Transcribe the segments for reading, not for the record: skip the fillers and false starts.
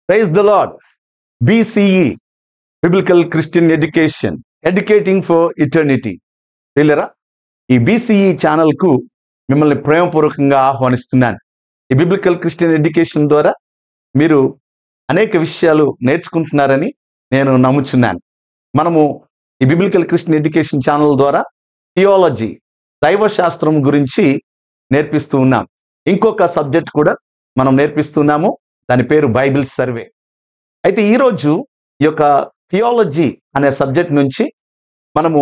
Praise the Lord. BCE, Biblical Christian Education, Educating for Eternity. వీళ్ళరా ఈ BCE ఛానల్కు మిమ్మల్ని ప్రేమపూర్వకంగా ఆహ్వానిస్తున్నాను. ఈ బిబ్లికల్ క్రిస్టియన్ ఎడ్యుకేషన్ ద్వారా మీరు అనేక విషయాలు నేర్చుకుంటున్నారని నేను నమ్ముచున్నాను. మనము ఈ బిబ్లికల్ క్రిస్టియన్ ఎడ్యుకేషన్ ఛానల్ ద్వారా థియాలజీ, దైవశాస్త్రం గురించి నేర్పిస్తూ ఉన్నాం. ఇంకొక సబ్జెక్ట్ కూడా మనం నేర్పిస్తున్నాము, దాని పేరు బైబిల్ సర్వే. అయితే ఈరోజు ఈ యొక్క థియాలజీ అనే సబ్జెక్ట్ నుంచి మనము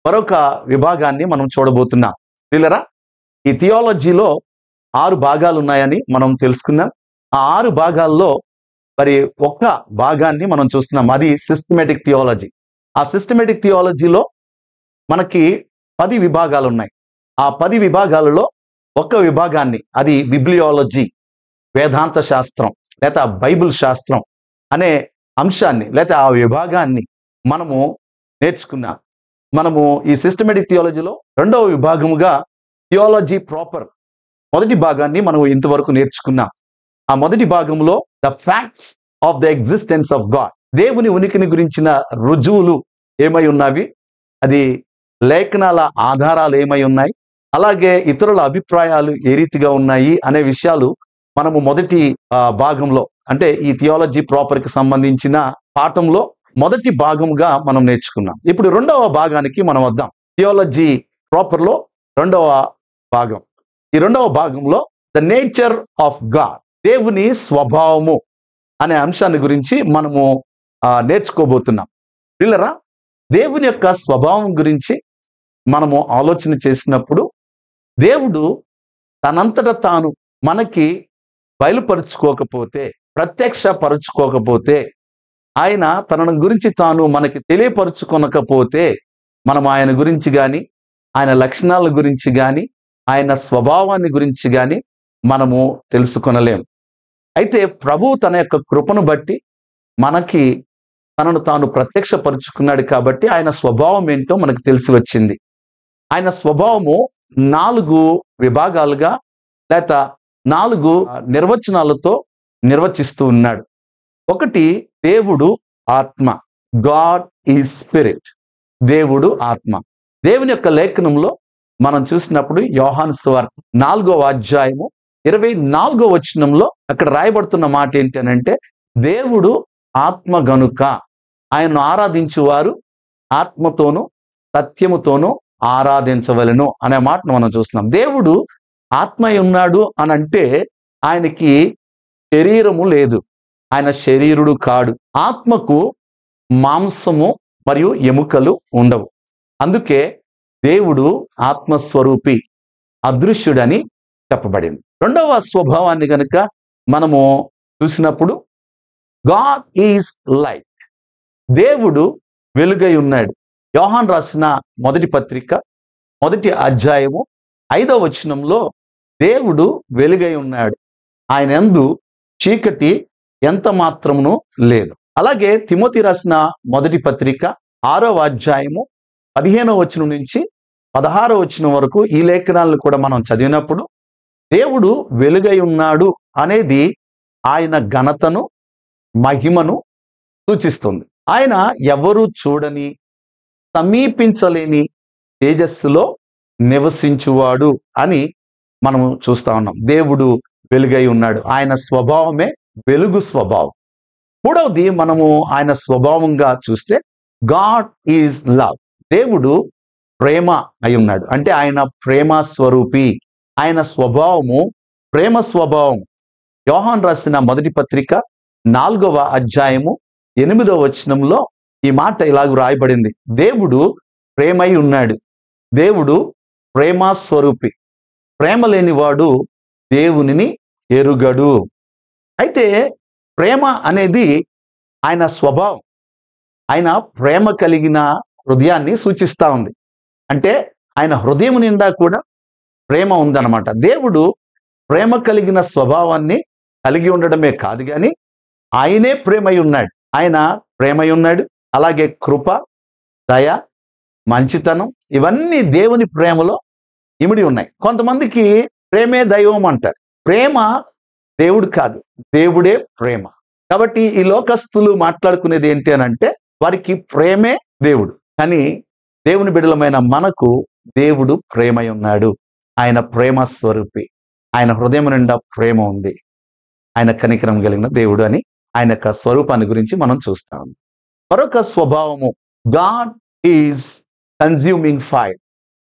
మరొక విభాగాన్ని మనం చూడబోతున్నాం. వీళ్ళరా ఈ థియాలజీలో 6 భాగాలు ఉన్నాయని మనం తెలుసుకున్నాం. ఆ 6 భాగాల్లో మరి ఒక్క భాగాన్ని మనం చూస్తున్నాం, అది సిస్టమేటిక్ థియాలజీ. ఆ సిస్టమేటిక్ థియాలజీలో మనకి 10 విభాగాలు ఉన్నాయి. ఆ 10 విభాగాలలో ఒక్క విభాగాన్ని, అది బిబ్లియాలజీ, వేదాంత శాస్త్రం లేదా బైబిల్ శాస్త్రం అనే అంశాన్ని లేదా ఆ విభాగాన్ని మనము నేర్చుకున్నాం. మనము ఈ సిస్టమేటిక్ థియాలజీలో 2వ విభాగముగా థియాలజీ ప్రాపర్ మొదటి భాగాన్ని మనం ఇంతవరకు నేర్చుకున్నాం. ఆ మొదటి భాగంలో the facts of the existence of God, దేవుని ఉనికిని గురించిన రుజువులు ఏమై ఉన్నవి, అది లేఖనాల ఆధారాలు ఏమై ఉన్నాయి, అలాగే ఇతరుల అభిప్రాయాలు ఏ రీతిగా ఉన్నాయి అనే విషయాలు మనము మొదటి భాగంలో, అంటే ఈ థియాలజీ ప్రాపర్ కి సంబంధించిన పాఠంలో మొదటి భాగంగా మనం నేర్చుకున్నాం. ఇప్పుడు 2వ భాగానికి మనం వద్దాం. థియాలజీ ప్రాపర్ లో 2వ భాగం. ఈ 2వ భాగంలో ద నేచర్ ఆఫ్ గాడ్, దేవుని స్వభావము అనే అంశాన్ని గురించి మనము నేర్చుకోబోతున్నాం. వీళ్ళరా దేవుని యొక్క స్వభావం గురించి మనము ఆలోచన చేసినప్పుడు, దేవుడు తనంతట తాను మనకి బయలుపరుచుకోకపోతే, ప్రత్యక్షపరుచుకోకపోతే, ఆయన తన గురించి తాను మనకి తెలియపరుచుకొనకపోతే, మనం ఆయన గురించి కానీ, ఆయన లక్షణాల గురించి కానీ, ఆయన స్వభావాన్ని గురించి కానీ మనము తెలుసుకొనలేం. అయితే ప్రభు తన యొక్క కృపను బట్టి మనకి తనను తాను ప్రత్యక్షపరుచుకున్నాడు కాబట్టి ఆయన స్వభావం ఏంటో మనకు తెలిసి వచ్చింది. ఆయన స్వభావము 4 విభాగాలుగా లేదా 4 నిర్వచనాలతో నిర్వచిస్తూ ఉన్నాడు. ఒకటి, దేవుడు ఆత్మ, గాడ్ ఈజ్ స్పిరిట్. దేవుడు ఆత్మ. దేవుని యొక్క లేఖనంలో మనం చూసినప్పుడు యోహాను సువార్త 4వ అధ్యాయము 24వ వచనంలో అక్కడ రాయబడుతున్న మాట ఏంటనంటే, దేవుడు ఆత్మ గనుక ఆయన్ను ఆరాధించువారు ఆత్మతోనూ సత్యముతోనూ ఆరాధించవలెను అనే మాటను మనం చూస్తున్నాం. దేవుడు ఆత్మ ఉన్నాడు అని అంటే ఆయనకి శరీరము లేదు, ఆయన శరీరుడు కాడు. ఆత్మకు మాంసము మరియు ఎముకలు ఉండవు. అందుకే దేవుడు ఆత్మస్వరూపి, అదృశ్యుడని చెప్పబడింది. 2వ స్వభావాన్ని గనుక మనము చూసినప్పుడు, గాడ్ ఈజ్ లైట్, దేవుడు వెలుగై ఉన్నాడు. యోహాను రాసిన మొదటి పత్రిక 1వ అధ్యాయము 5వ వచనంలో దేవుడు వెలుగై ఉన్నాడు, ఆయన యందు చీకటి ఎంత మాత్రమును లేదు. అలాగే తిమోతి రాసిన మొదటి పత్రిక 6వ అధ్యాయము 15వ వచనం నుంచి 16వ వచనం వరకు ఈ లేఖనాలను కూడా మనం చదివినప్పుడు, దేవుడు వెలుగై ఉన్నాడు అనేది ఆయన ఘనతను, మహిమను సూచిస్తుంది. ఆయన ఎవరు చూడని, సమీపించలేని తేజస్సులో నివసించువాడు అని మనము చూస్తా ఉన్నాం. దేవుడు వెలుగై ఉన్నాడు, ఆయన స్వభావమే వెలుగు స్వభావం. 3వది మనము ఆయన స్వభావంగా చూస్తే, గాడ్ ఈజ్ లవ్, దేవుడు ప్రేమ అయి ఉన్నాడు, అంటే ఆయన ప్రేమ స్వరూపి. ఆయన స్వభావము ప్రేమ స్వభావం. యోహాను రాసిన మొదటి పత్రిక 4వ అధ్యాయము 8వ వచనంలో ఈ మాట ఇలాగ రాయబడింది, దేవుడు ప్రేమై ఉన్నాడు, దేవుడు ప్రేమ స్వరూపి, ప్రేమ లేనివాడు దేవునిని ఎరుగడు. అయితే ప్రేమ అనేది ఆయన స్వభావం. ఆయన ప్రేమ కలిగిన హృదయాన్ని సూచిస్తా ఉంది. అంటే ఆయన హృదయం నిండా కూడా ప్రేమ ఉందన్నమాట. దేవుడు ప్రేమ కలిగిన స్వభావాన్ని కలిగి ఉండడమే కాదు కానీ ఆయనే ప్రేమై ఉన్నాడు. ఆయన ప్రేమై ఉన్నాడు. అలాగే కృప, దయ, మంచితనం, ఇవన్నీ దేవుని ప్రేమలో ఇమిడి ఉన్నాయి. కొంతమందికి ప్రేమే దైవం అంటారు. ప్రేమ దేవుడు కాదు, దేవుడే ప్రేమ. కాబట్టి ఈ లోకస్తులు మాట్లాడుకునేది ఏంటి అని అంటే వారికి ప్రేమే దేవుడు. కానీ దేవుని బిడ్డలమైన మనకు దేవుడు ప్రేమై ఉన్నాడు. ఆయన ప్రేమ స్వరూపి. ఆయన హృదయం నిండా ప్రేమ ఉంది. ఆయన కనికరం కలిగిన దేవుడు అని ఆయన యొక్క స్వరూపాన్ని గురించి మనం చూస్తాం. మరొక స్వభావము, గాడ్ ఈజ్ కన్జ్యూమింగ్ ఫైర్.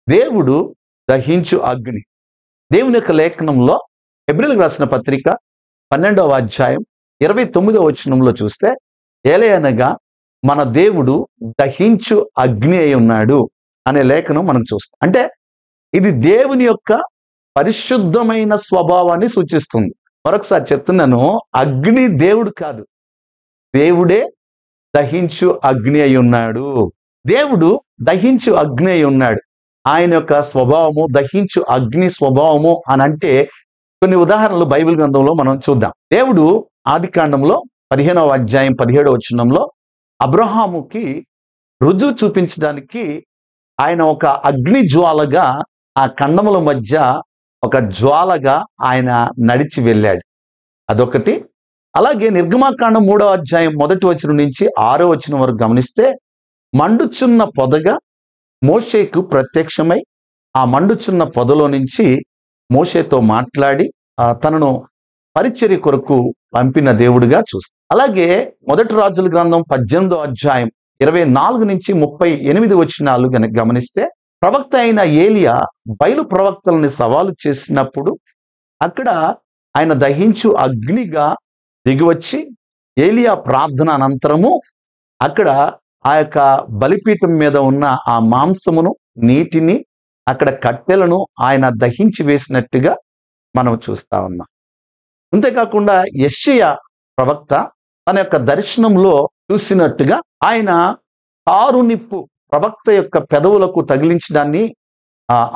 దేవుడు దహించు అగ్ని. దేవుని యొక్క లేఖనంలో హెబ్రీయులకు రాసిన పత్రిక 12వ అధ్యాయం 29వ వచనంలో చూస్తే, ఏలయనగా మన దేవుడు దహించు అగ్ని అయి ఉన్నాడు అనే లేఖనం మనం చూస్తాం. అంటే ఇది దేవుని యొక్క పరిశుద్ధమైన స్వభావాన్ని సూచిస్తుంది. మరొకసారి చెప్తున్నాను, అగ్ని దేవుడు కాదు, దేవుడే దహించు అగ్ని అయి ఉన్నాడు. దేవుడు దహించు అగ్ని అయి ఉన్నాడు. ఆయన యొక్క స్వభావము దహించు అగ్ని స్వభావము అని అంటే కొన్ని ఉదాహరణలు బైబిల్ గ్రంథంలో మనం చూద్దాం. దేవుడు ఆదికాండంలో 15వ అధ్యాయం 17వ వచనంలో అబ్రహాముకి రుజువు చూపించడానికి ఆయన ఒక అగ్ని జ్వాలగా ఆ ఖండముల మధ్య ఒక జ్వాలగా ఆయన నడిచి వెళ్ళాడు. అదొకటి. అలాగే నిర్గమాకాండం 3వ అధ్యాయం 1వ వచనం నుంచి 6వ వచనం వరకు గమనిస్తే, మండుచున్న పొదగా మోషేకు ప్రత్యక్షమై ఆ మండుచున్న పొదలో నుంచి మోషేతో మాట్లాడి తనను పరిచర్య కొరకు పంపిన దేవుడిగా చూస్తాం. అలాగే 1 రాజుల గ్రంథం 18వ అధ్యాయం 24 నుంచి 38 వచనాలు గనక గమనిస్తే, ప్రవక్త అయిన ఏలియా బయలు ప్రవక్తలని సవాలు చేసినప్పుడు అక్కడ ఆయన దహించు అగ్నిగా దిగివచ్చి ఏలియా ప్రార్థన అనంతరము అక్కడ ఆ యొక్క బలిపీఠం మీద ఉన్న ఆ మాంసమును, నీటిని, అక్కడ కట్టెలను ఆయన దహించి వేసినట్టుగా మనం చూస్తా ఉన్నాం. అంతేకాకుండా యెషయా ప్రవక్త తన యొక్క దర్శనంలో చూసినట్టుగా ఆయన కారునిప్పు ప్రవక్త యొక్క పెదవులకు తగిలించడాన్ని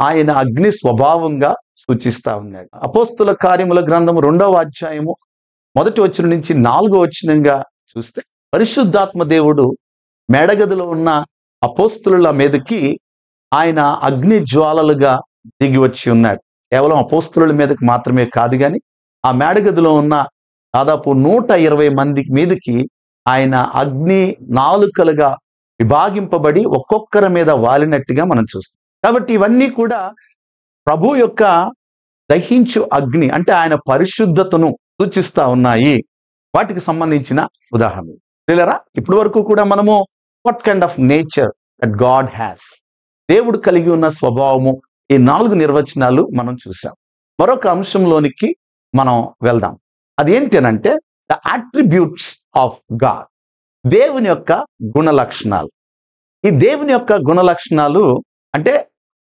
ఆయన అగ్ని స్వభావంగా సూచిస్తా ఉన్నాడు. అపోస్తుల కార్యముల గ్రంథము 2వ అధ్యాయము 1వ వచనం నుంచి 4వ వచనంగా చూస్తే, పరిశుద్ధాత్మ దేవుడు మేడగదిలో ఉన్న అపోస్తుల మీదకి ఆయన అగ్ని జ్వాలలుగా దిగి వచ్చి ఉన్నాడు. కేవలం అపోస్తుల మీదకి మాత్రమే కాదు, కానీ ఆ మేడగదిలో ఉన్న దాదాపు 120 మంది మీదకి ఆయన అగ్ని నాలుకలుగా విభాగింపబడి ఒక్కొక్కరి మీద వాలినట్టుగా మనం చూస్తాం. కాబట్టి ఇవన్నీ కూడా ప్రభు యొక్క దహించు అగ్ని అంటే ఆయన పరిశుద్ధతను సూచిస్తా ఉన్నాయి. వాటికి సంబంధించిన ఉదాహరణలు తెలియరా. ఇప్పటి వరకు కూడా మనము what kind of nature that God has, దేవుడు కలిగి ఉన్న స్వభావము, ఈ 4 నిర్వచనాలు మనం చూసాం. మరొక అంశంలోనికి మనం వెళ్దాం. అదేంటి అనంటే ద అట్రిబ్యూట్స్ ఆఫ్ గాడ్, దేవుని యొక్క గుణ లక్షణాలు. ఈ దేవుని యొక్క గుణ లక్షణాలు అంటే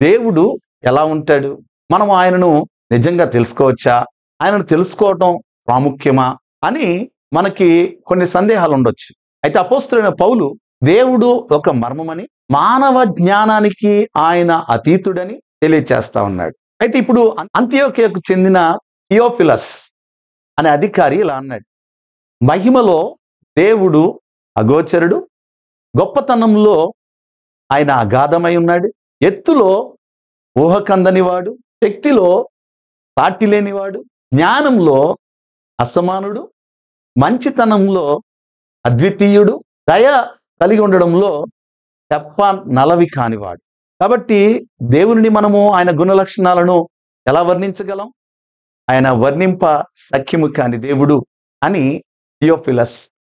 దేవుడు ఎలా ఉంటాడు, మనం ఆయనను నిజంగా తెలుసుకోవచ్చా, ఆయనను తెలుసుకోవటం ప్రాముఖ్యమా అని మనకి కొన్ని సందేహాలు ఉండొచ్చు. అయితే అపోస్తలుడైన పౌలు దేవుడు ఒక మర్మమని, మానవ జ్ఞానానికి ఆయన అతీతుడని తెలియచేస్తా ఉన్నాడు. అయితే ఇప్పుడు అంతియోకియాకు చెందిన థియోఫిలస్ అనే అధికారి ఇలా అన్నాడు, మహిమలో దేవుడు అగోచరుడు, గొప్పతనంలో ఆయన అగాధమై ఉన్నాడు, ఎత్తులో ఊహకందనివాడు, శక్తిలో సాటి లేనివాడు, జ్ఞానంలో అసమానుడు, మంచితనంలో అద్వితీయుడు, దయ కలిగి ఉండడంలో తెప్ప నలవి కానివాడు. కాబట్టి దేవుని మనము ఆయన గుణ లక్షణాలను ఎలా వర్ణించగలం? ఆయన వర్ణింప సఖ్యము కాని దేవుడు అని థియోఫిలస్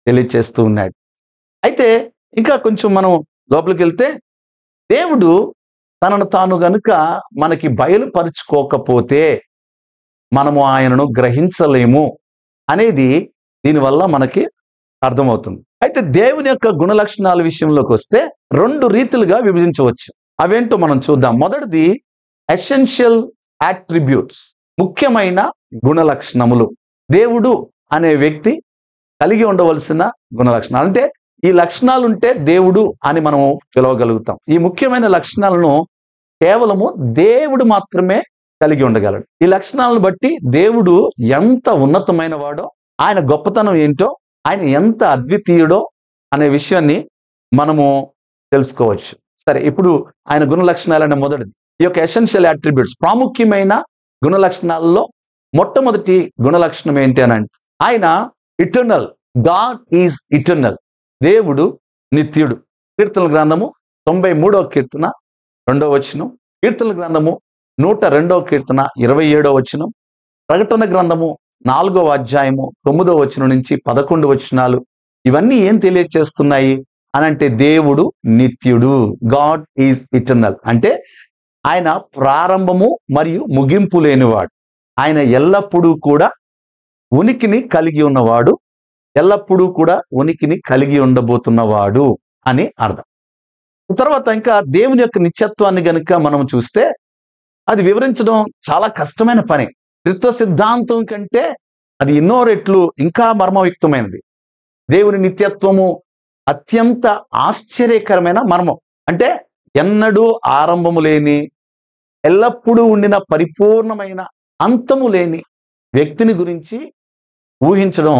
తెలియచేస్తూ ఉన్నాడు. అయితే ఇంకా కొంచెం మనం లోపలికి వెళ్తే, దేవుడు తనను తాను గనుక మనకి బయలుపరుచుకోకపోతే మనము ఆయనను గ్రహించలేము అనేది దీనివల్ల మనకి అర్థమవుతుంది. అయితే దేవుని యొక్క గుణ లక్షణాల విషయంలోకి వస్తే 2 రీతిలుగా విభజించవచ్చు. అవేంటో మనం చూద్దాం. మొదటిది ఎసెన్షియల్ అట్రిబ్యూట్స్, ముఖ్యమైన గుణ లక్షణములు. దేవుడు అనే వ్యక్తి కలిగి ఉండవలసిన గుణ లక్షణాలు, అంటే ఈ లక్షణాలు ఉంటే దేవుడు అని మనము పిలవగలుగుతాం. ఈ ముఖ్యమైన లక్షణాలను కేవలము దేవుడు మాత్రమే కలిగి ఉండగలడు. ఈ లక్షణాలను బట్టి దేవుడు ఎంత ఉన్నతమైన వాడో, ఆయన గొప్పతనం ఏంటో, ఆయన ఎంత అద్వితీయుడో అనే విషయాన్ని మనము తెలుసుకోవచ్చు. సరే, ఇప్పుడు ఆయన గుణ లక్షణాలనే మొదటిది ఈ యొక్క ఎసెన్షియల్ అట్రిబ్యూట్స్, ప్రాముఖ్యమైన గుణ లక్షణాలలో మొట్టమొదటి గుణ లక్షణం ఏంటి అని అంటే ఆయన ఇటర్నల్, గాడ్ ఈజ్ ఇటర్నల్. దేవుడు నిత్యుడు. కీర్తనల గ్రంథము 93వ కీర్తన 2వ వచనం, కీర్తనల గ్రంథము 102వ కీర్తన 27వ వచనం, ప్రకటన గ్రంథము 4వ అధ్యాయము 9వ వచనం నుంచి 11 వచనాలు. ఇవన్నీ ఏం తెలియచేస్తున్నాయి అనంటే దేవుడు నిత్యుడు. గాడ్ ఈజ్ ఇటర్నల్ అంటే ఆయన ప్రారంభము మరియు ముగింపు లేనివాడు. ఆయన ఎల్లప్పుడూ కూడా ఉనికిని కలిగి ఉన్నవాడు, ఎల్లప్పుడూ కూడా ఉనికిని కలిగి ఉండబోతున్నవాడు అని అర్థం. తర్వాత ఇంకా దేవుని యొక్క నిత్యత్వాన్ని గనుక మనం చూస్తే అది వివరించడం చాలా కష్టమైన పని. త్రిత్వ సిద్ధాంతం కంటే అది ఎన్నో రెట్లు ఇంకా మర్మయుక్తమైనది. దేవుని నిత్యత్వము అత్యంత ఆశ్చర్యకరమైన మర్మం. అంటే ఎన్నడూ ఆరంభము లేని, ఎల్లప్పుడూ ఉండిన పరిపూర్ణమైన అంతము లేని వ్యక్తిని గురించి ఊహించడం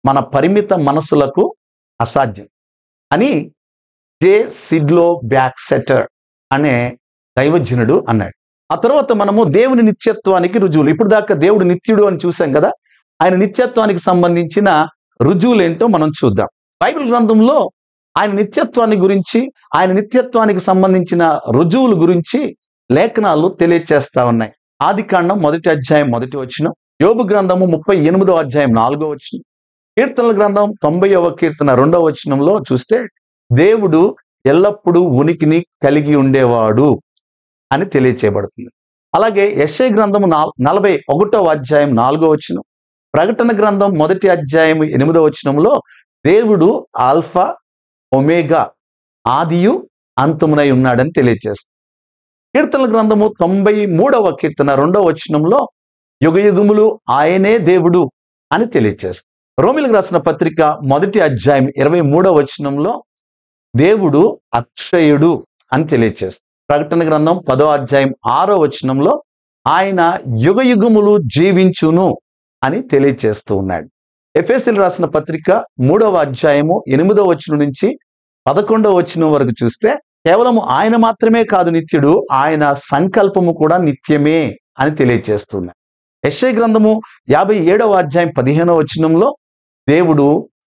మన పరిమిత మనసులకు అసాధ్యం అని జే సిడ్లో బ్యాక్సెటర్ అనే దైవజనుడు అన్నాడు. ఆ తర్వాత మనము దేవుని నిత్యత్వానికి రుజువులు, ఇప్పుడు దాకా దేవుడు నిత్యుడు అని చూసాం కదా, ఆయన నిత్యత్వానికి సంబంధించిన రుజువులు ఏంటో మనం చూద్దాం. బైబిల్ గ్రంథంలో ఆయన నిత్యత్వాన్ని గురించి, ఆయన నిత్యత్వానికి సంబంధించిన రుజువుల గురించి లేఖనాలు తెలియచేస్తా ఉన్నాయి. ఆదికాండం 1వ అధ్యాయం 1వ వచనం, యోబు గ్రంథము 38వ అధ్యాయం 4వ వచనం, కీర్తనల గ్రంథం 90వ కీర్తన 2వ వచనంలో చూస్తే దేవుడు ఎల్లప్పుడూ ఉనికిని కలిగి ఉండేవాడు అని తెలియచేయబడుతుంది. అలాగే యెషయా గ్రంథము 41వ అధ్యాయం 4వ వచనం, ప్రకటన గ్రంథం 1వ అధ్యాయం 8వ వచనంలో దేవుడు ఆల్ఫా ఒమేగా, ఆదియు అంతమునై ఉన్నాడని తెలియజేస్తుంది. కీర్తనల గ్రంథము 93వ కీర్తన 2వ వచనంలో యుగయుగములు ఆయనే దేవుడు అని తెలియజేస్తుంది. రోమిలకు రాసిన పత్రిక 1వ అధ్యాయం 23వ వచనంలో దేవుడు అక్షయుడు అని తెలియజేస్తుంది. ప్రకటన గ్రంథం 10వ అధ్యాయం 6వ వచనంలో ఆయన యుగయుగములు జీవించును అని తెలియజేస్తూ ఉన్నాడు. ఎఫెసీయులకు రాసిన పత్రిక 3వ అధ్యాయము 8వ వచనం నుంచి 11వ వచనం వరకు చూస్తే కేవలం ఆయన మాత్రమే కాదు నిత్యుడు, ఆయన సంకల్పము కూడా నిత్యమే అని తెలియజేస్తున్నాడు. యెషయా గ్రంథము 57వ అధ్యాయం 15వ వచనంలో దేవుడు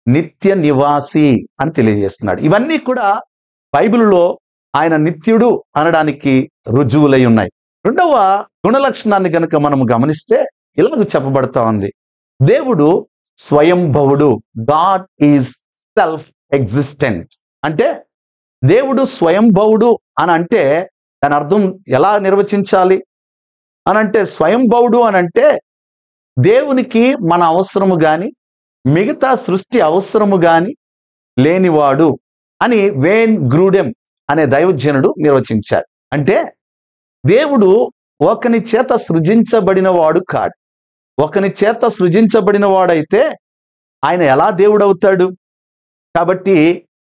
నిత్య నివాసి అని తెలియజేస్తున్నాడు. ఇవన్నీ కూడా బైబిల్లో ఆయన నిత్యుడు అనడానికి రుజువులై ఉన్నాయి. రెండవ గుణలక్షణాన్ని గనుక మనం గమనిస్తే ఇలాగ చెప్పబడతా ఉంది, దేవుడు స్వయంభవుడు. God is self existent. అంటే దేవుడు స్వయంభవుడు అని అంటే దాని అర్థం ఎలా నిర్వచించాలి అని అంటే, స్వయంభవుడు అని అంటే దేవునికి మన అవసరము గాని మిగతా సృష్టి అవసరము గాని లేనివాడు అని వేన్ గ్రూడెం అనే దైవజనుడు నిర్వచించాడు. అంటే దేవుడు ఒకని చేత సృజించబడిన వాడు కాడు. ఒకని చేత సృజించబడిన వాడైతే ఆయన ఎలా దేవుడు అవుతాడు? కాబట్టి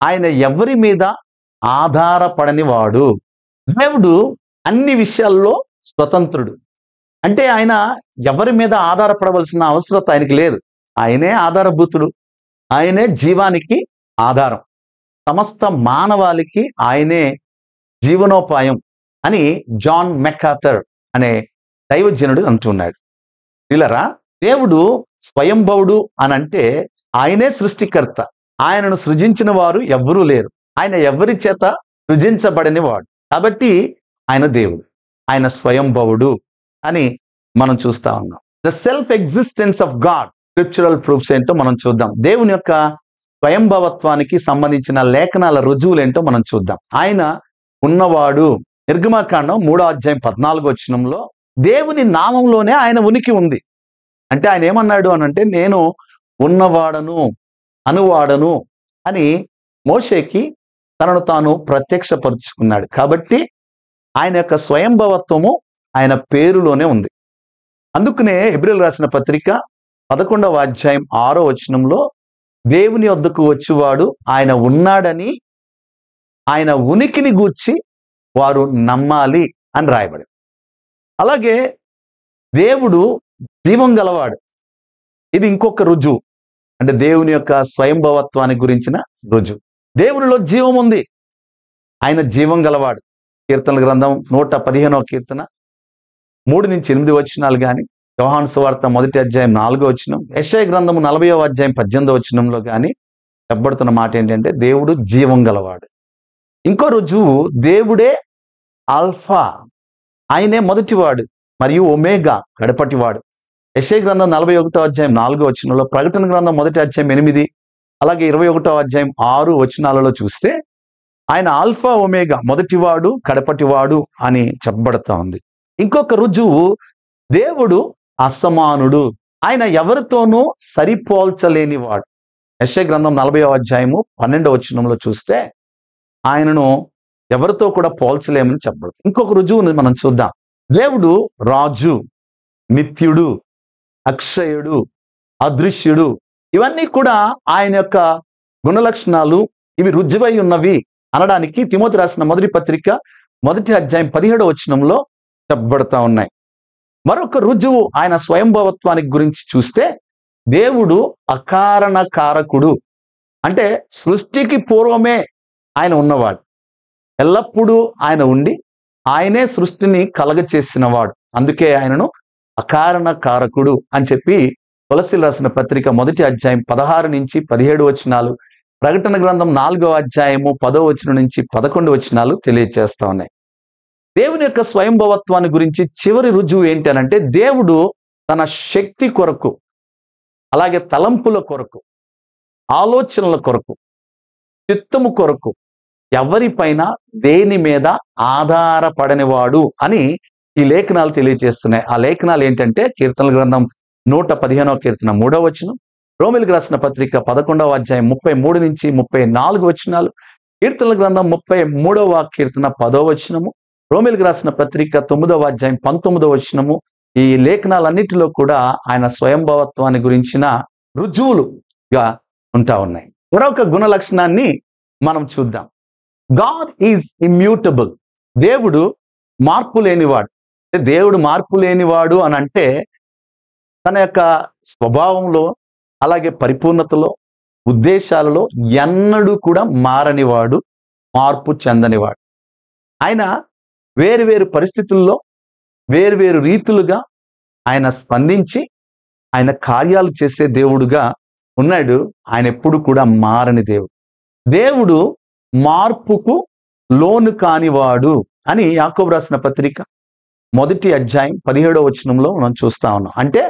ఆయన ఎవరి మీద ఆధారపడని వాడు. దేవుడు అన్ని విషయాల్లో స్వతంత్రుడు. అంటే ఆయన ఎవరి మీద ఆధారపడవలసిన అవసరం ఆయనకి లేదు. ఆయనే ఆధారభూతుడు, ఆయనే జీవానికి ఆధారం, సమస్త మానవాళికి ఆయనే జీవనోపాయం అని జాన్ మెకాథర్ అనే దైవజనుడు అంటున్నాడు. పిల్లరా, దేవుడు స్వయంభవుడు అని అంటే ఆయనే సృష్టికర్త. ఆయనను సృజించిన వారు ఎవ్వరూ లేరు. ఆయన ఎవరి చేత సృజించబడని వాడు. కాబట్టి ఆయన దేవుడు, ఆయన స్వయంభవుడు అని మనం చూస్తా ఉన్నాం. The self existence of God, scriptural proofs ఏంటో మనం చూద్దాం. దేవుని యొక్క స్వయంభవత్వానికి సంబంధించిన లేఖనాల రుజువులు ఏంటో మనం చూద్దాం. ఆయన ఉన్నవాడు. నిర్గమకాండం 3వ అధ్యాయం 14వ వచనంలో దేవుని నామంలోనే ఆయన ఉనికి ఉంది. అంటే ఆయన ఏమన్నాడు అని అంటే, నేను ఉన్నవాడను అనువాడను అని మోషేకి తనను తాను ప్రత్యక్షపరుచుకున్నాడు. కాబట్టి ఆయన యొక్క స్వయంభవత్వము ఆయన పేరులోనే ఉంది. అందుకనే హెబ్రీయులకు రాసిన పత్రిక 11వ అధ్యాయం 6వ వచనంలో దేవుని వద్దకు వచ్చేవాడు ఆయన ఉన్నాడని, ఆయన ఉనికిని గూర్చి వారు నమ్మాలి అని రాయబడి. అలాగే దేవుడు జీవం గలవాడు. ఇది ఇంకొక రుజువు. అంటే దేవుని యొక్క స్వయంభవత్వానికి గురించిన రుజువు. దేవునిలో జీవం ఉంది, ఆయన జీవం గలవాడు. కీర్తనల గ్రంథం 115వ కీర్తన 3 నుంచి 8 వచనాలు కానీ, యోహాను సువార్త 1వ అధ్యాయం 4వ వచనం, యెషయా గ్రంథము 40వ అధ్యాయం 18వ వచనంలో కానీ చెప్పబడుతున్న మాట ఏంటంటే దేవుడు జీవం గలవాడు. ఇంకో రుజువు దేవుడే ఆల్ఫా, ఆయనే మొదటివాడు మరియు ఒమేగా కడపటివాడు. యెషయా గ్రంథం 41వ అధ్యాయం 4వ వచనంలో, ప్రకటన గ్రంథం 1వ అధ్యాయం 8, అలాగే 21వ అధ్యాయం 6 వచనాలలో చూస్తే ఆయన ఆల్ఫా ఒమేగా, మొదటివాడు కడపటివాడు అని చెప్పబడతా ఉంది. ఇంకొక రుజువు దేవుడు అసమానుడు, ఆయన ఎవరితోనూ సరిపోల్చలేనివాడు. యెషయా గ్రంథం 40వ అధ్యాయము 12వ వచనంలో చూస్తే ఆయనను ఎవరితో కూడా పోల్చలేమని చెప్పబడు. ఇంకొక రుజువుని మనం చూద్దాం. దేవుడు రాజు, నిత్యుడు, అక్షయుడు, అదృశ్యుడు, ఇవన్నీ కూడా ఆయన యొక్క గుణలక్షణాలు, ఇవి రుజువై ఉన్నవి అనడానికి తిమోతి రాసిన మొదటి పత్రిక 1వ అధ్యాయం 17వ వచనంలో చెప్పబడతా ఉన్నాయి. మరొక రుజువు ఆయన స్వయంభవత్వానికి గురించి చూస్తే దేవుడు అకారణ కారకుడు, అంటే సృష్టికి పూర్వమే ఆయన ఉన్నవాడు, ఎల్లప్పుడూ ఆయన ఉండి ఆయనే సృష్టిని కలగచేసినవాడు. అందుకే ఆయనను అకారణ కారకుడు అని చెప్పి కొలస్సీయులకు రాసిన పత్రిక 1వ అధ్యాయం 16 నుంచి 17 వచనాలు, ప్రకటన గ్రంథం 4వ అధ్యాయము 10వ వచనం నుంచి 11 వచనాలు తెలియజేస్తా ఉన్నాయి. దేవుని యొక్క స్వయంభవత్వాన్ని గురించి చివరి రుజువు ఏంటి అనంటే దేవుడు తన శక్తి కొరకు, అలాగే తలంపుల కొరకు, ఆలోచనల కొరకు, చిత్తము కొరకు ఎవరిపైన దేని మీద ఆధారపడనివాడు అని ఈ లేఖనాలు తెలియజేస్తున్నాయి. ఆ లేఖనాలు ఏంటంటే కీర్తనల గ్రంథం 115వ కీర్తన 3వ వచనం, రోమీయులకు రాసిన పత్రిక 11వ అధ్యాయం 33 నుంచి 34 వచనాలు, కీర్తనల గ్రంథం 33వ కీర్తన 10వ వచనము, రోమీయులకు రాసిన పత్రిక 9వ అధ్యాయం 19వ వచనము. ఈ లేఖనాలన్నిటిలో కూడా ఆయన స్వయంభవత్వాన్ని గురించిన రుజువులుగా ఉంటా ఉన్నాయి. మరొక గుణ లక్షణాన్ని మనం చూద్దాం. గాడ్ ఈజ్ ఇమ్యూటబుల్, దేవుడు మార్పు లేనివాడు. దేవుడు మార్పు లేనివాడు అని అంటే తన యొక్క స్వభావంలో, అలాగే పరిపూర్ణతలో, ఉద్దేశాలలో ఎన్నడూ కూడా మారనివాడు, మార్పు చెందనివాడు. ఆయన వేరు పరిస్థితుల్లో వేరు రీతులుగా ఆయన స్పందించి ఆయన కార్యాలు చేసే దేవుడుగా ఉన్నాడు. ఆయన ఎప్పుడు కూడా మారని దేవుడు. దేవుడు మార్పుకు లోను కానివాడు అని యాకోబు రాసిన పత్రిక 1వ అధ్యాయం 17వ వచనంలో మనం చూస్తా ఉన్నాం. అంటే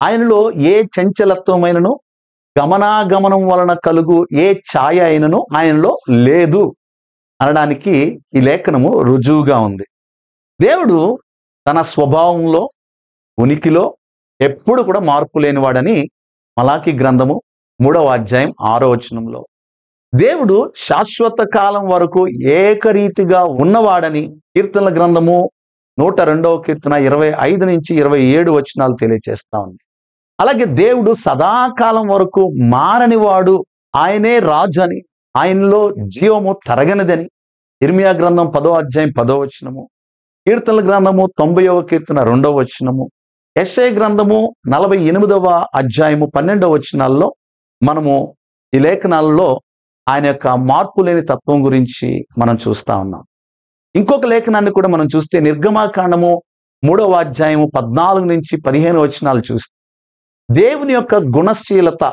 ఆయనలో ఏ చంచలత్వమైనను, గమనాగమనం వలన కలుగు ఏ ఛాయ అయినను ఆయనలో లేదు అనడానికి ఈ లేఖనము రుజువుగా ఉంది. దేవుడు తన స్వభావంలో, ఉనికిలో ఎప్పుడు కూడా మార్పు లేనివాడని మలాకి గ్రంథము 3వ అధ్యాయం 6వ వచనంలో, దేవుడు శాశ్వత కాలం వరకు ఏకరీతిగా ఉన్నవాడని కీర్తనల గ్రంథము 102వ కీర్తన 25 నుంచి 27 వచనాలు తెలియజేస్తా ఉంది. అలాగే దేవుడు సదాకాలం వరకు మారనివాడు, ఆయనే రాజు అని, ఆయనలో జీవము తరగనిదని ఇర్మియా గ్రంథం 10వ అధ్యాయం 10వ వచనము, కీర్తనల గ్రంథము 90వ కీర్తన 2వ వచనము, యెషయా గ్రంథము 48వ అధ్యాయము 12వ వచనాల్లో మనము ఈ లేఖనాలలో ఆయన యొక్క మార్పు లేని తత్వం గురించి మనం చూస్తా ఉన్నాం. ఇంకొక లేఖనాన్ని కూడా మనం చూస్తే నిర్గమాకాండము 3వ అధ్యాయము 14 నుంచి 15 వచనాలు చూస్తే దేవుని యొక్క గుణశీలత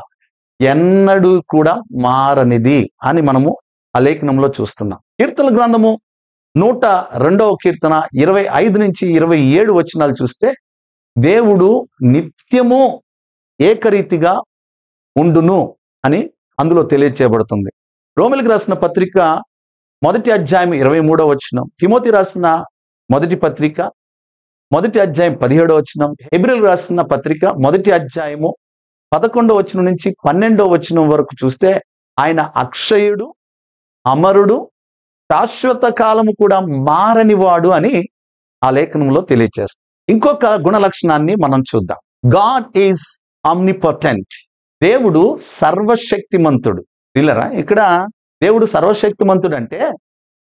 ఎన్నడూ కూడా మారనిది అని మనము ఆ లేఖనంలో చూస్తున్నాం. కీర్తనల గ్రంథము 102వ కీర్తన 25 నుంచి 27 వచనాలు చూస్తే దేవుడు నిత్యము ఏకరీతిగా ఉండును అని అందులో తెలియచేయబడుతుంది. రోమీయులకు రాసిన పత్రిక 1వ అధ్యాయం 23వ వచనం, తిమోతి రాసిన మొదటి పత్రిక 1వ అధ్యాయం 17వ వచనం, హెబ్రీయులకు రాసిన పత్రిక 1వ అధ్యాయము 11వ వచనం నుంచి 12వ వచనం వరకు చూస్తే ఆయన అక్షయుడు, అమరుడు, శాశ్వత కాలము కూడా మారనివాడు అని ఆ లేఖనంలో తెలియజేస్తాం. ఇంకొక గుణ లక్షణాన్ని మనం చూద్దాం. గాడ్ ఈజ్ ఆమ్నిపోటెంట్, దేవుడు సర్వశక్తిమంతుడు. పిల్లరా, ఇక్కడ దేవుడు సర్వశక్తిమంతుడు అంటే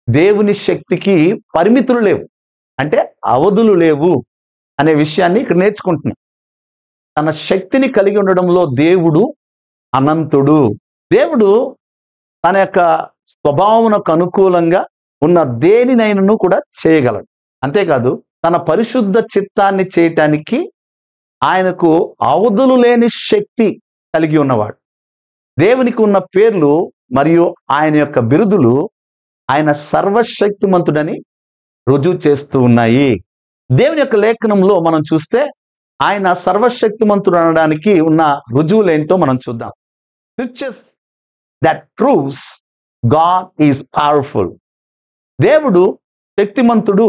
దేవుని శక్తికి పరిమితులు లేవు, అంటే అవధులు లేవు అనే విషయాన్ని ఇక్కడ నేర్చుకుంటున్నాం. తన శక్తిని కలిగి ఉండడంలో దేవుడు అనంతుడు. దేవుడు తన యొక్క స్వభావమునకు అనుకూలంగా ఉన్న దేనినైనను కూడా చేయగలడు. అంతేకాదు తన పరిశుద్ధ చిత్తాన్ని చేయటానికి ఆయనకు అవధులు లేని శక్తి కలిగి ఉన్నవాడు. దేవునికి ఉన్న పేర్లు మరియు ఆయన యొక్క బిరుదులు ఆయన సర్వశక్తిమంతుడని రుజువు చేస్తూ ఉన్నాయి. దేవుని యొక్క లేఖనంలో మనం చూస్తే ఆయన సర్వశక్తిమంతుడు అనడానికి ఉన్న రుజువులేంటో మనం చూద్దాం. Scriptures that proves God is powerful. దేవుడు శక్తిమంతుడు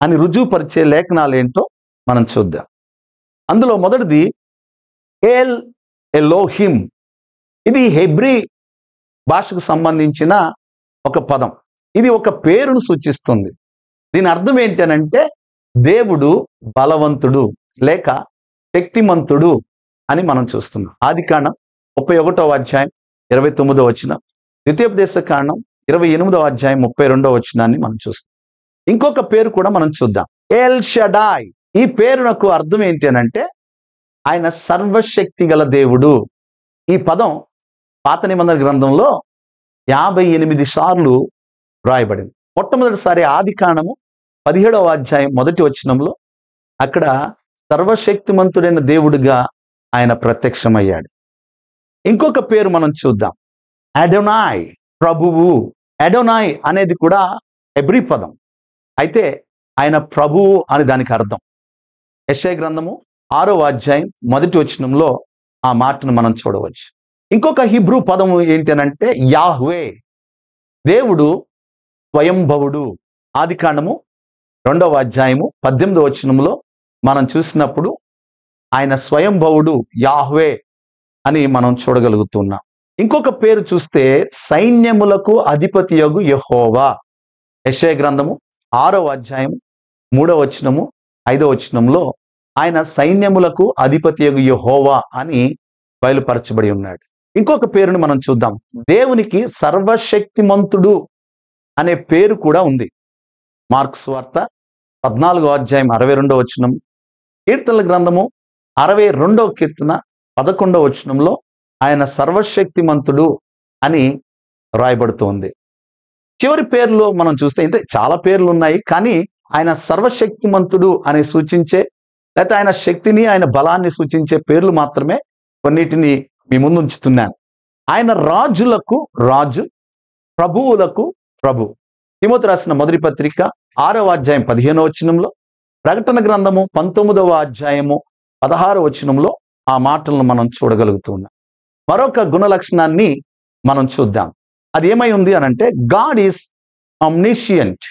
అని రుజువుపరిచే లేఖనాలు ఏంటో మనం చూద్దాం. అందులో మొదటిది ఎల్ ఎలోహిమ్. ఇది హెబ్రీ భాషకు సంబంధించిన ఒక పదం. ఇది ఒక పేరును సూచిస్తుంది. దీని అర్థం ఏంటనంటే దేవుడు బలవంతుడు లేక శక్తిమంతుడు అని మనం చూస్తున్నాం. ఆదికాండం 31వ అధ్యాయం 29వ వచనం, ద్వితీయోపదేశ కాండం 28వ అధ్యాయం 32వ వచనాన్ని మనం చూస్తాం. ఇంకొక పేరు కూడా మనం చూద్దాం, ఎల్ షడాయ్. ఈ పేరునకు అర్థం ఏంటి అనంటే ఆయన సర్వశక్తి గల దేవుడు. ఈ పదం పాత నిబంధన గ్రంథంలో 58 సార్లు రాయబడింది. మొట్టమొదటిసారి ఆదికాండము 17వ అధ్యాయం 1వ వచనంలో అక్కడ సర్వశక్తిమంతుడైన దేవుడిగా ఆయన ప్రత్యక్షమయ్యాడు. ఇంకొక పేరు మనం చూద్దాం, అడోనాయ్, ప్రభువు. అడోనాయ్ అనేది కూడా హెబ్రీ పదం, అయితే ఆయన ప్రభువు అని దానికి అర్థం. యెషయా గ్రంథము 6వ అధ్యాయం 1వ వచనంలో ఆ మాటను మనం చూడవచ్చు. ఇంకొక హిబ్రూ పదము ఏంటి అనంటే యాహ్వే. దేవుడు స్వయంభవుడు. ఆదికాండము 2వ అధ్యాయము 18వ వచనంలో మనం చూసినప్పుడు ఆయన స్వయంభవుడు యాహ్వే అని మనం చూడగలుగుతున్నాం. ఇంకొక పేరు చూస్తే సైన్యములకు అధిపతియగు యెహోవా. యెషయా గ్రంథము 6వ అధ్యాయం 3వ వచనము 5వ వచనంలో ఆయన సైన్యములకు అధిపతియగు యెహోవా అని బయలుపరచబడి ఉన్నాడు. ఇంకొక పేరును మనం చూద్దాం, దేవునికి సర్వశక్తిమంతుడు అనే పేరు కూడా ఉంది. మార్కు సువార్త 14వ అధ్యాయం 62వ వచనం, కీర్తనల గ్రంథము 62వ కీర్తన 11వ వచనంలో ఆయన సర్వశక్తిమంతుడు అని రాయబడుతోంది. చివరి పేర్లో మనం చూస్తే ఇంతే చాలా పేర్లు ఉన్నాయి, కానీ ఆయన సర్వశక్తిమంతుడు అని సూచించే లేకపోతే ఆయన శక్తిని ఆయన బలాన్ని సూచించే పేర్లు మాత్రమే కొన్నిటిని మీ ముందు ఉంచుతున్నాను. ఆయన రాజులకు రాజు, ప్రభువులకు ప్రభు. తిమోతి రాసిన మొదటి పత్రిక 6వ అధ్యాయం 15వ వచనంలో, ప్రకటన గ్రంథము 19వ అధ్యాయము 16వ వచనంలో ఆ మాటలను మనం చూడగలుగుతున్నాం. మరొక గుణ లక్షణాన్ని మనం చూద్దాం. అది ఏమై ఉంది అనంటే గాడ్ ఈస్ ఆమ్నిషియంట్.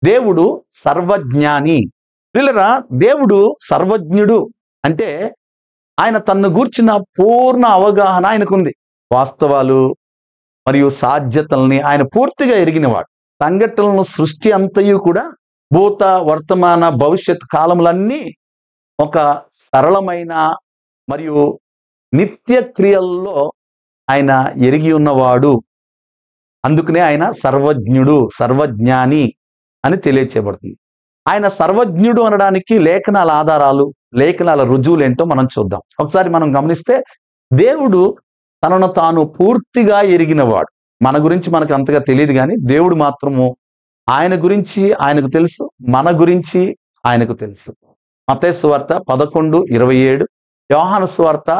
దేవుడు సర్వజ్ఞాని. పిల్లరా, దేవుడు సర్వజ్ఞుడు అంటే ఆయన తన్ను గూర్చిన పూర్ణ అవగాహన ఆయనకుంది. వాస్తవాలు మరియు సాధ్యతల్ని ఆయన పూర్తిగా ఎరిగినవాడు. సంఘటనలను సృష్టి అంతయు కూడా భూత వర్తమాన భవిష్యత్ కాలములన్నీ ఒక సరళమైన మరియు నిత్య క్రియల్లో ఆయన ఎరిగి ఉన్నవాడు. అందుకనే ఆయన సర్వజ్ఞుడు, సర్వజ్ఞాని అని తెలియచేయబడుతుంది. ఆయన సర్వజ్ఞుడు అనడానికి లేఖనాల ఆధారాలు, లేఖనాల రుజువులు ఏంటో మనం చూద్దాం. ఒకసారి మనం గమనిస్తే దేవుడు తనను తాను పూర్తిగా ఎరిగినవాడు. మన గురించి మనకు అంతగా తెలియదు, కానీ దేవుడు మాత్రము ఆయన గురించి ఆయనకు తెలుసు, మన గురించి ఆయనకు తెలుసు. మత్తయి సువార్త 11:27, యోహాను సువార్త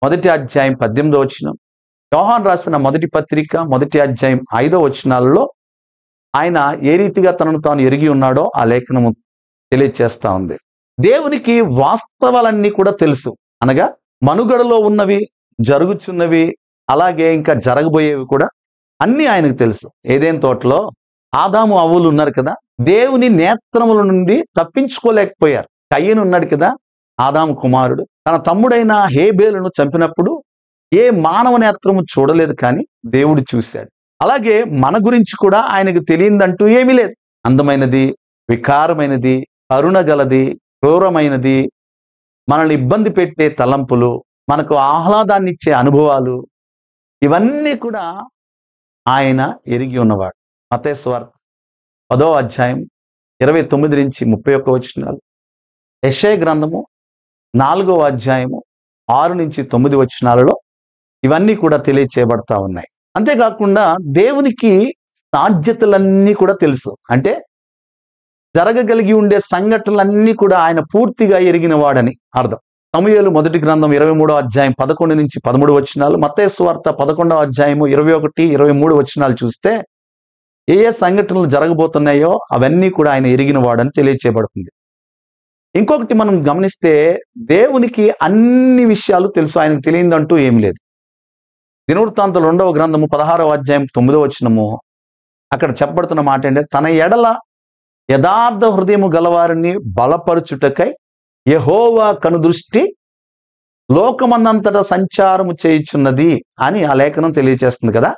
1వ అధ్యాయం 18వ వచనం, యోహాను రాసిన మొదటి పత్రిక 1వ అధ్యాయం 5వ వచనాలలో ఆయన ఏ రీతిగా తనను తాను ఎరిగి ఉన్నాడో ఆ లేఖనము తెలియచేస్తా ఉంది. దేవునికి వాస్తవాలన్నీ కూడా తెలుసు, అనగా మనుగడలో ఉన్నవి, జరుగుచున్నవి, అలాగే ఇంకా జరగబోయేవి కూడా అన్నీ ఆయనకు తెలుసు. ఏదైనా తోటలో ఆదాము అవ్వలు ఉన్నారు కదా, దేవుని నేత్రముల నుండి తప్పించుకోలేకపోయారు. కయ్యను ఉన్నాడు కదా, ఆదాము కుమారుడు, తన తమ్ముడైన హేబేలును చంపినప్పుడు ఏ మానవ నేత్రము చూడలేదు, కానీ దేవుడు చూశాడు. అలాగే మన గురించి కూడా ఆయనకు తెలియదంటూ ఏమీ లేదు. అందమైనది, వికారమైనది, కరుణ గలది, క్రూరమైనది, మనల్ని ఇబ్బంది పెట్టే తలంపులు, మనకు ఆహ్లాదాన్ని ఇచ్చే అనుభవాలు, ఇవన్నీ కూడా ఆయన ఎరిగి ఉన్నవాడు. మత్తయి సువార్త 10వ అధ్యాయం 29 నుంచి 31 వచనాలు, యెషయా గ్రంథము 4వ అధ్యాయము 6 నుంచి 9 వచనాలలో ఇవన్నీ కూడా తెలియచేయబడతా ఉన్నాయి. అంతేకాకుండా దేవునికి సాధ్యతలన్నీ కూడా తెలుసు. అంటే జరగగలిగి ఉండే సంఘటనలన్నీ కూడా ఆయన పూర్తిగా ఎరిగిన వాడని అర్థం. సమూయేలు మొదటి గ్రంథం 23వ అధ్యాయం 11 నుంచి 13 వచనాలు, మత్తయి సువార్త 11వ అధ్యాయము 21, 23 వచనాలు చూస్తే ఏ ఏ సంఘటనలు జరగబోతున్నాయో అవన్నీ కూడా ఆయన ఎరిగిన వాడని తెలియచేయబడుతుంది. ఇంకొకటి మనం గమనిస్తే దేవునికి అన్ని విషయాలు తెలుసు, ఆయనకు తెలియదంటూ ఏమి లేదు. దినవృత్తాంతాలు 2వ గ్రంథము 16వ అధ్యాయం 9వ వచనము అక్కడ చెప్పబడుతున్న మాట ఏంటంటే, తన ఎడల యథార్థ హృదయము గలవారిని బలపరచుటకై యెహోవా కనుదృష్టి లోకమందంతటా సంచారము చేయుచున్నది అని ఆ లేఖనం తెలియజేస్తుంది కదా.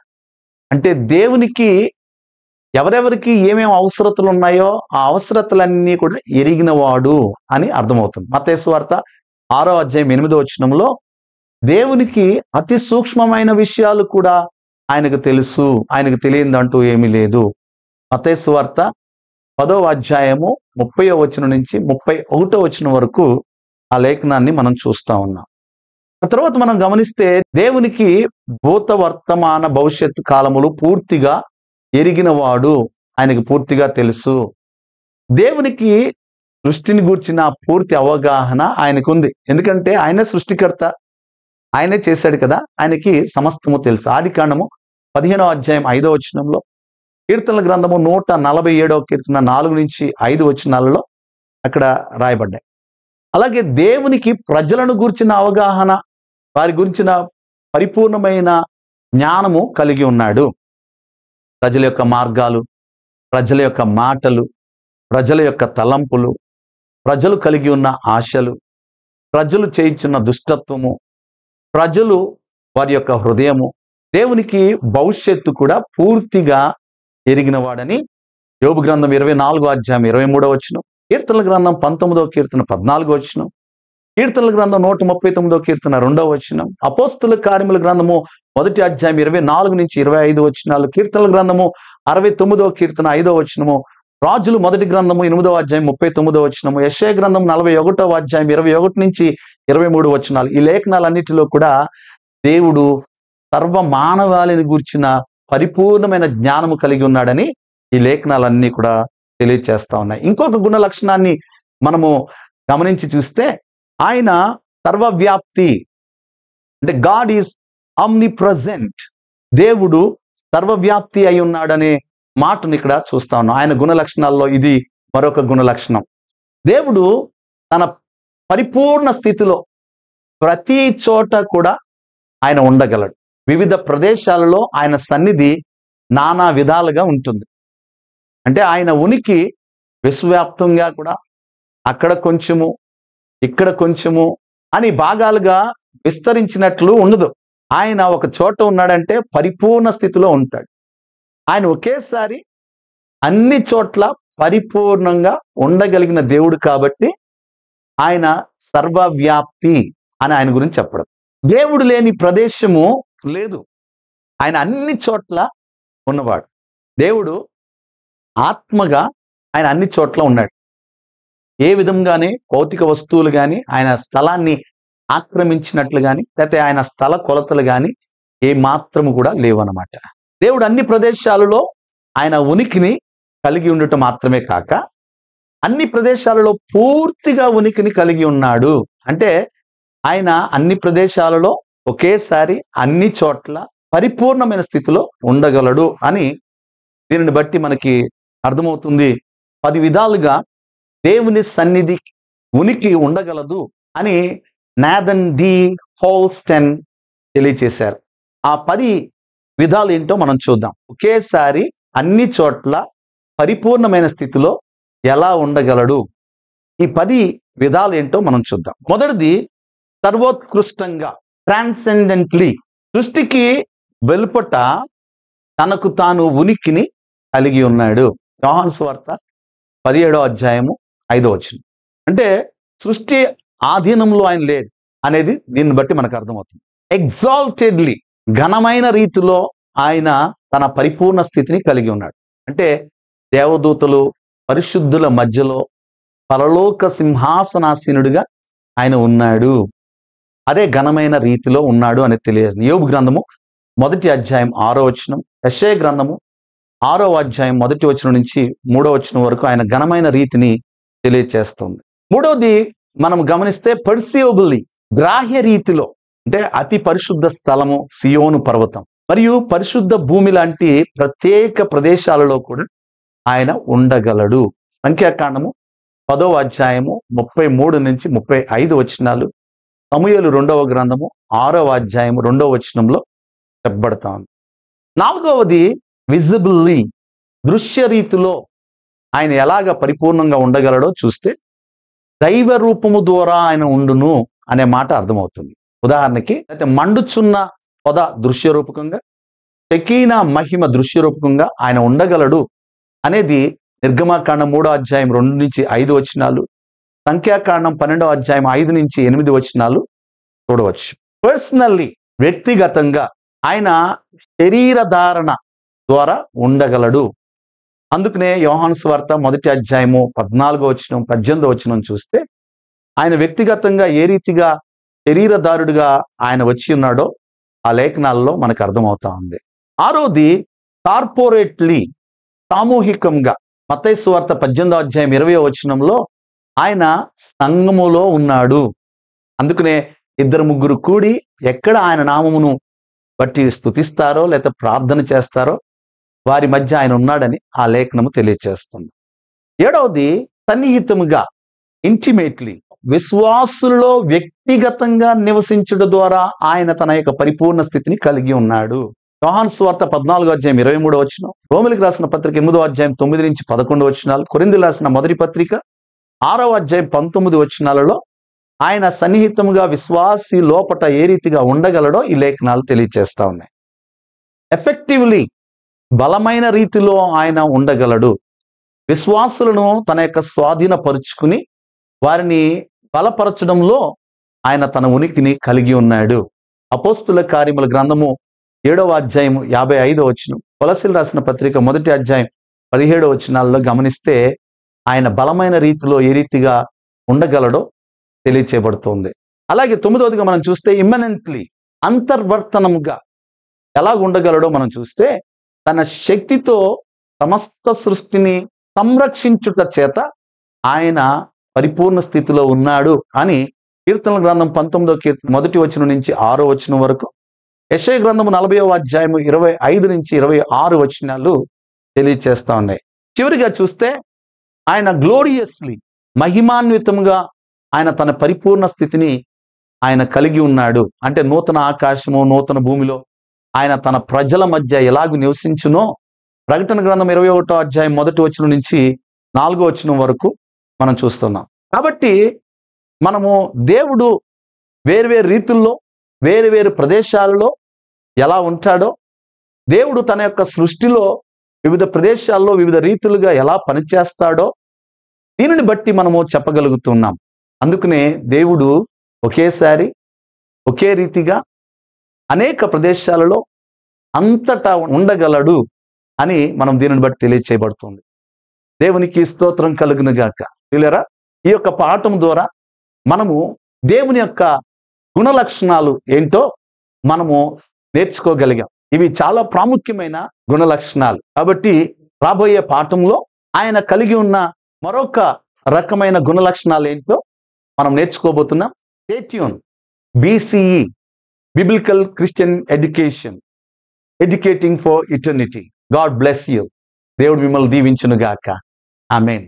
అంటే దేవునికి ఎవరెవరికి ఏమేమి అవసరతలు ఉన్నాయో ఆ అవసరతలన్నీ కూడా ఎరిగినవాడు అని అర్థమవుతుంది. మత్తయి సువార్త 6వ అధ్యాయం 8వ వచనంలో దేవునికి అతి సూక్ష్మమైన విషయాలు కూడా ఆయనకు తెలుసు, ఆయనకు తెలియదంటూ ఏమీ లేదు. మత్తయి సువార్త 10వ అధ్యాయము 30వ వచనం నుంచి 31వ వచనం వరకు ఆ లేఖనాన్ని మనం చూస్తా ఉన్నాం. ఆ తర్వాత మనం గమనిస్తే దేవునికి భూత వర్తమాన భవిష్యత్తు కాలములు పూర్తిగా ఎరిగినవాడు, ఆయనకు పూర్తిగా తెలుసు. దేవునికి సృష్టిని గూర్చిన పూర్తి అవగాహన ఆయనకు ఉంది. ఎందుకంటే ఆయనే సృష్టికర్త, ఆయనే చేశాడు కదా, ఆయనకి సమస్తము తెలుసు. ఆదికాండము 15వ అధ్యాయం 5వ వచనంలో, కీర్తనల గ్రంథము 147వ కీర్తన 4 నుంచి 5 వచనాలలో అక్కడ రాయబడ్డాయి. అలాగే దేవునికి ప్రజలను గురించిన అవగాహన, వారి గురించిన పరిపూర్ణమైన జ్ఞానము కలిగి ఉన్నాడు. ప్రజల యొక్క మార్గాలు, ప్రజల యొక్క మాటలు, ప్రజల యొక్క తలంపులు, ప్రజలు కలిగి ఉన్న ఆశలు, ప్రజలు చేయించున్న దుష్టత్వము, ప్రజలు వారి యొక్క హృదయము, దేవునికి భవిష్యత్తు కూడా పూర్తిగా ఎరిగిన వాడని యోబు గ్రంథం 24వ అధ్యాయం 23వ వచనం, కీర్తనల గ్రంథం 19వ కీర్తన 14వ వచనం, కీర్తనల గ్రంథం 139వ కీర్తన 2వ వచనం, అపోస్తుల కార్యముల గ్రంథము 1వ అధ్యాయం 24 నుంచి 25 వచనాలు, కీర్తనల గ్రంథము 69వ కీర్తన 5వ వచనము, రాజులు మొదటి గ్రంథము 8వ అధ్యాయం 39వ వచనము, యెషయా గ్రంథం 41వ అధ్యాయం 21 నుంచి 23 వచనాలు. ఈ లేఖనాలన్నిటిలో కూడా దేవుడు సర్వ మానవాళిని గూర్చిన పరిపూర్ణమైన జ్ఞానము కలిగి ఉన్నాడని ఈ లేఖనాలన్నీ కూడా తెలియచేస్తా ఉన్నాయి. ఇంకొక గుణ లక్షణాన్ని మనము గమనించి చూస్తే, ఆయన సర్వవ్యాప్తి, అంటే గాడ్ ఈజ్ ఆమ్నిప్రెజెంట్. దేవుడు సర్వవ్యాప్తి అయి ఉన్నాడనే మాటను ఇక్కడ చూస్తా ఉన్నాం. ఆయన గుణ లక్షణాల్లో ఇది మరొక గుణ లక్షణం. దేవుడు తన పరిపూర్ణ స్థితిలో ప్రతి చోట కూడా ఆయన ఉండగలడు. వివిధ ప్రదేశాలలో ఆయన సన్నిధి నానా విధాలుగా ఉంటుంది. అంటే ఆయన ఉనికి విశ్వవ్యాప్తంగా కూడా అక్కడ కొంచెము ఇక్కడ కొంచెము అని భాగాలుగా విస్తరించినట్లు ఉండదు. ఆయన ఒక చోట ఉన్నాడంటే పరిపూర్ణ స్థితిలో ఉంటాడు. ఆయన ఒకేసారి అన్ని చోట్ల పరిపూర్ణంగా ఉండగలిగిన దేవుడు కాబట్టి ఆయన సర్వవ్యాప్తి అని ఆయన గురించి చెప్పడం. దేవుడు లేని ప్రదేశము లేదు, ఆయన అన్ని చోట్ల ఉన్నవాడు. దేవుడు ఆత్మగా ఆయన అన్ని చోట్ల ఉన్నాడు. ఏ విధంగానే భౌతిక వస్తువులు కానీ ఆయన స్థలాన్ని ఆక్రమించినట్లు కానీ లేకపోతే ఆయన స్థల కొలతలు కానీ ఏ మాత్రము కూడా లేవన్నమాట. దేవుడు అన్ని ప్రదేశాలలో ఆయన ఉనికిని కలిగి ఉండటం మాత్రమే కాక అన్ని ప్రదేశాలలో పూర్తిగా ఉనికిని కలిగి ఉన్నాడు. అంటే ఆయన అన్ని ప్రదేశాలలో ఒకేసారి అన్ని చోట్ల పరిపూర్ణమైన స్థితిలో ఉండగలడు అని దీనిని బట్టి మనకి అర్థమవుతుంది. 10 విధాలుగా దేవుని సన్నిధి ఉనికి ఉండగలదు అని నాథన్ డి హోల్స్టన్ తెలియచేశారు. ఆ 10 విధాలు ఏంటో మనం చూద్దాం. ఒకేసారి అన్ని చోట్ల పరిపూర్ణమైన స్థితిలో ఎలా ఉండగలడు, ఈ 10 విధాలు ఏంటో మనం చూద్దాం. మొదటిది, సర్వోత్కృష్టంగా, ట్రాన్సెండెంట్లీ, సృష్టికి వెలుపట తనకు తాను ఉనికిని కలిగి ఉన్నాడు. యోహాను సువార్త 17వ అధ్యాయము 5వ వచనం. అంటే సృష్టి ఆధీనంలో ఆయన లేడు అనేది దీన్ని బట్టి మనకు అర్థమవుతుంది. ఎగ్జాల్టెడ్లీ, ఘనమైన రీతిలో ఆయన తన పరిపూర్ణ స్థితిని కలిగి ఉన్నాడు. అంటే దేవదూతలు పరిశుద్ధుల మధ్యలో పరలోక సింహాసనాసీనుడిగా ఆయన ఉన్నాడు. అదే ఘనమైన రీతిలో ఉన్నాడు అని తెలియజేస్తుంది. యోబు గ్రంథము 1వ అధ్యాయం 6వ వచనం, యెషయా గ్రంథము 6వ అధ్యాయం 1వ వచనం నుంచి 3వ వచనం వరకు ఆయన ఘనమైన రీతిని తెలియచేస్తుంది. మూడవది, మనం గమనిస్తే పర్సీవబుల్లీ, గ్రాహ్య రీతిలో, అంటే అతి పరిశుద్ధ స్థలము సియోను పర్వతం మరియు పరిశుద్ధ భూమి లాంటి ప్రత్యేక ప్రదేశాలలో కూడా ఆయన ఉండగలడు. సంఖ్యాకాండము 10వ అధ్యాయము 33 నుంచి 35 వచనాలు, సమూయేలు 2వ గ్రంథము 6వ అధ్యాయము 2వ వచనంలో చెప్పబడతా ఉంది. 4వది విజిబుల్లీ, దృశ్య రీతిలో ఆయన ఎలాగ పరిపూర్ణంగా ఉండగలడో చూస్తే దైవ రూపము ద్వారా ఆయన ఉండును అనే మాట అర్థమవుతుంది. ఉదాహరణకి అయితే మండుచున్న పొద దృశ్య రూపకంగా, షెకీనా మహిమ దృశ్య రూపకంగా ఆయన ఉండగలడు అనేది నిర్గమాకాండం 3వ అధ్యాయం 2 నుంచి 5 వచనాలు, సంఖ్యాకాండం 12వ అధ్యాయం 5 నుంచి 8 వచనాలు చూడవచ్చు. పర్సనల్లీ, వ్యక్తిగతంగా ఆయన శరీర ధారణ ద్వారా ఉండగలడు. అందుకనే యోహాను సువార్త 1వ అధ్యాయము 14వ వచనం 18వ వచనం చూస్తే ఆయన వ్యక్తిగతంగా ఏ రీతిగా శరీరధారుడిగా ఆయన వచ్చి ఉన్నాడో ఆ లేఖనాల్లో మనకు అర్థమవుతా ఉంది. 6వది కార్పొరేట్లీ, సామూహికంగా, మత్తయి సువార్త 18వ అధ్యాయం 20వ వచనంలో ఆయన సంఘములో ఉన్నాడు. అందుకనే 2-3 కూడి ఎక్కడ ఆయన నామమును బట్టి స్తుతిస్తారో లేదా ప్రార్థన చేస్తారో వారి మధ్య ఆయన ఉన్నాడని ఆ లేఖనము తెలియచేస్తుంది. 7వది సన్నిహితముగా, ఇంటిమేట్లీ, విశ్వాసులలో వ్యక్తిగతంగా నివసించుట ద్వారా ఆయన తన యొక్క పరిపూర్ణ స్థితిని కలిగి ఉన్నాడు. యోహాను సువార్త 14వ అధ్యాయం 23వ వచనం, రోమీయులకు రాసిన పత్రిక 8వ అధ్యాయం 9 నుంచి 11 వచనాలు, కొరింథీయులకు రాసిన మొదటి పత్రిక 6వ అధ్యాయం 19 వచనాలలో ఆయన సన్నిహితముగా విశ్వాసి లోపట ఏ రీతిగా ఉండగలడో ఈ లేఖనాలు తెలియచేస్తా ఉన్నాయి. ఎఫెక్టివ్లీ, బలమైన రీతిలో ఆయన ఉండగలడు. విశ్వాసులను తన యొక్క స్వాధీనపరుచుకుని వారిని బలపరచడంలో ఆయన తన ఉనికిని కలిగి ఉన్నాడు. అపోస్తుల కార్యముల గ్రంథము 7వ అధ్యాయం 55వ వచనం, కొలస్సీయులకు రాసిన పత్రిక 1వ అధ్యాయం 17వ వచనాల్లో గమనిస్తే ఆయన బలమైన రీతిలో ఏ రీతిగా ఉండగలడో తెలియచేయబడుతోంది. అలాగే 9వదిగా మనం చూస్తే ఇమ్మనెంట్లీ, అంతర్వర్తనముగా ఎలా ఉండగలడో మనం చూస్తే తన శక్తితో సమస్త సృష్టిని సంరక్షించుట చేత ఆయన పరిపూర్ణ స్థితిలో ఉన్నాడు అని కీర్తనల గ్రంథం 19వ కీర్తన 1వ వచనం నుంచి 6వ వచనం వరకు, యెషయా గ్రంథము 40వ అధ్యాయము 25 నుంచి 26 వచనాలు తెలియచేస్తా ఉన్నాయి. చివరిగా చూస్తే ఆయన గ్లోరియస్లీ, మహిమాన్వితంగా ఆయన తన పరిపూర్ణ స్థితిని ఆయన కలిగి ఉన్నాడు. అంటే నూతన ఆకాశము నూతన భూమిలో ఆయన తన ప్రజల మధ్య ఎలాగూ నివసించునో ప్రకటన గ్రంథం 21వ అధ్యాయం 1వ వచనం నుంచి 4వ వచనం వరకు మనం చూస్తున్నాం. కాబట్టి మనము దేవుడు వేరువేరు రీతుల్లో వేరువేరు ప్రదేశాలలో ఎలా ఉంటాడో, దేవుడు తన యొక్క సృష్టిలో వివిధ ప్రదేశాల్లో వివిధ రీతులుగా ఎలా పనిచేస్తాడో దీనిని బట్టి మనము చెప్పగలుగుతున్నాం. అందుకనే దేవుడు ఒకేసారి ఒకే రీతిగా అనేక ప్రదేశాలలో అంతటా ఉండగలడు అని మనం దీనిని బట్టి తెలియచేయబడుతుంది. దేవునికి స్తోత్రం కలుగును గాక. వీళ్ళరా, ఈ యొక్క పాఠం ద్వారా మనము దేవుని యొక్క గుణ లక్షణాలు ఏంటో మనము నేర్చుకోగలిగాం. ఇవి చాలా ప్రాముఖ్యమైన గుణ లక్షణాలు. కాబట్టి రాబోయే పాఠంలో ఆయన కలిగి ఉన్న మరొక రకమైన గుణ లక్షణాలు ఏంటో మనం నేర్చుకోబోతున్నాం. Stay tune. BCE, biblical Christian education, educating for eternity. God bless you. దేవుడు మిమ్మల్ని దీవించును గాక. ఆమేన్.